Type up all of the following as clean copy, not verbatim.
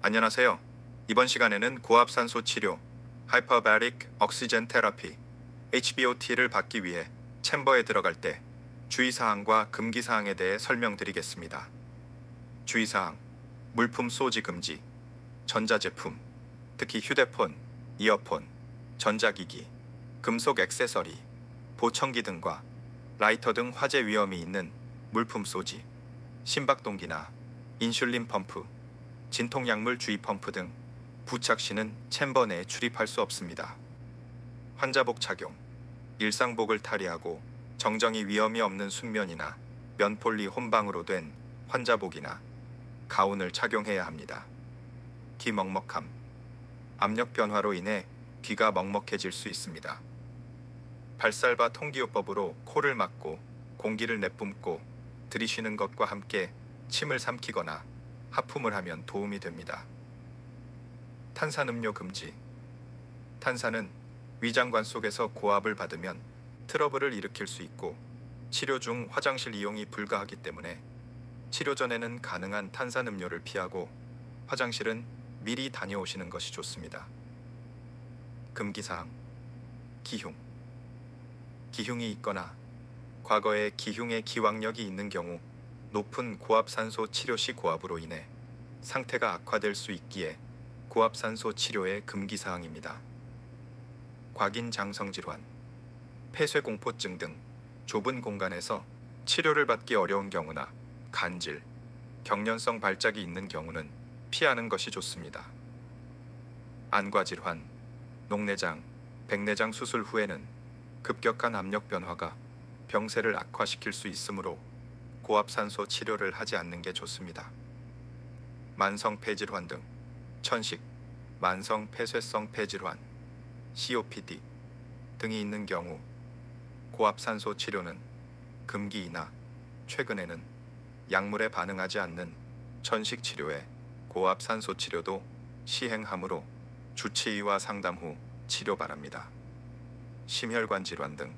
안녕하세요. 이번 시간에는 고압산소 치료, Hyperbaric Oxygen Therapy, HBOT를 받기 위해 챔버에 들어갈 때 주의사항과 금기사항에 대해 설명드리겠습니다. 주의사항, 물품 소지 금지, 전자제품, 특히 휴대폰, 이어폰, 전자기기, 금속 액세서리, 보청기 등과 라이터 등 화재 위험이 있는 물품 소지, 심박동기나 인슐린 펌프, 진통약물 주입 펌프 등 부착 시는 챔버 내에 출입할 수 없습니다. 환자복 착용, 일상복을 탈의하고 정정이 위험이 없는 순면이나 면폴리 혼방으로 된 환자복이나 가운을 착용해야 합니다. 귀 먹먹함, 압력 변화로 인해 귀가 먹먹해질 수 있습니다. 발살바 통기요법으로 코를 막고 공기를 내뿜고 들이쉬는 것과 함께 침을 삼키거나 하품을 하면 도움이 됩니다. 탄산음료 금지. 탄산은 위장관 속에서 고압을 받으면 트러블을 일으킬 수 있고 치료 중 화장실 이용이 불가하기 때문에 치료 전에는 가능한 탄산음료를 피하고 화장실은 미리 다녀오시는 것이 좋습니다. 금기사항, 기흉. 기흉이 있거나 과거에 기흉의 기왕력이 있는 경우 높은 고압산소 치료 시 고압으로 인해 상태가 악화될 수 있기에 고압산소 치료의 금기사항입니다. 곽인장성질환, 폐쇄공포증 등 좁은 공간에서 치료를 받기 어려운 경우나 간질, 경련성 발작이 있는 경우는 피하는 것이 좋습니다. 안과질환, 녹내장, 백내장 수술 후에는 급격한 압력 변화가 병세를 악화시킬 수 있으므로 고압산소 치료를 하지 않는 게 좋습니다. 만성 폐질환 등 천식, 만성 폐쇄성 폐질환, COPD 등이 있는 경우 고압산소 치료는 금기이나 최근에는 약물에 반응하지 않는 천식 치료에 고압산소 치료도 시행하므로 주치의와 상담 후 치료 바랍니다. 심혈관 질환 등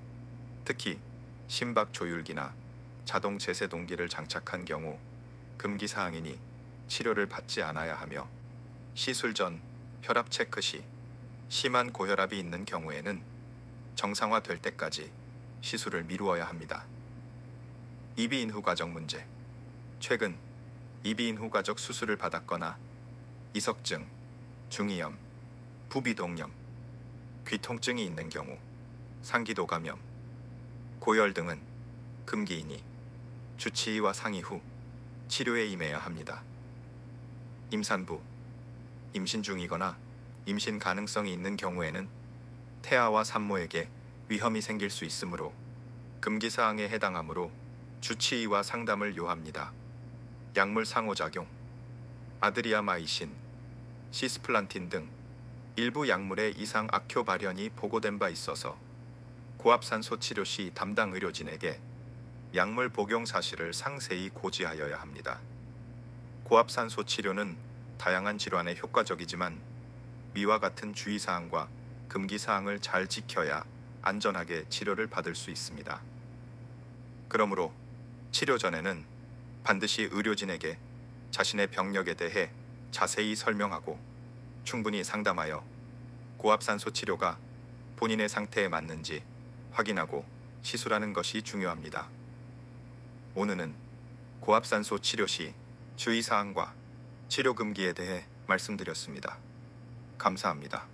특히 심박 조율기나 자동 제세동기를 장착한 경우 금기사항이니 치료를 받지 않아야 하며 시술 전 혈압 체크 시 심한 고혈압이 있는 경우에는 정상화될 때까지 시술을 미루어야 합니다. 이비인 후 과정 문제. 최근 이비인 후 과적 수술을 받았거나 이석증, 중이염, 부비동염, 귀통증이 있는 경우 상기도 감염, 고열 등은 금기이니 주치의와 상의 후 치료에 임해야 합니다. 임산부, 임신 중이거나 임신 가능성이 있는 경우에는 태아와 산모에게 위험이 생길 수 있으므로 금기사항에 해당하므로 주치의와 상담을 요합니다. 약물 상호작용, 아드리아마이신, 시스플란틴 등 일부 약물의 이상 악효 발현이 보고된 바 있어서 고압산소 치료 시 담당 의료진에게 약물 복용 사실을 상세히 고지하여야 합니다. 고압산소 치료는 다양한 질환에 효과적이지만 위와 같은 주의사항과 금기사항을 잘 지켜야 안전하게 치료를 받을 수 있습니다. 그러므로 치료 전에는 반드시 의료진에게 자신의 병력에 대해 자세히 설명하고 충분히 상담하여 고압산소 치료가 본인의 상태에 맞는지 확인하고 시술하는 것이 중요합니다. 오늘은 고압산소 치료 시 주의사항과 치료 금기에 대해 말씀드렸습니다. 감사합니다.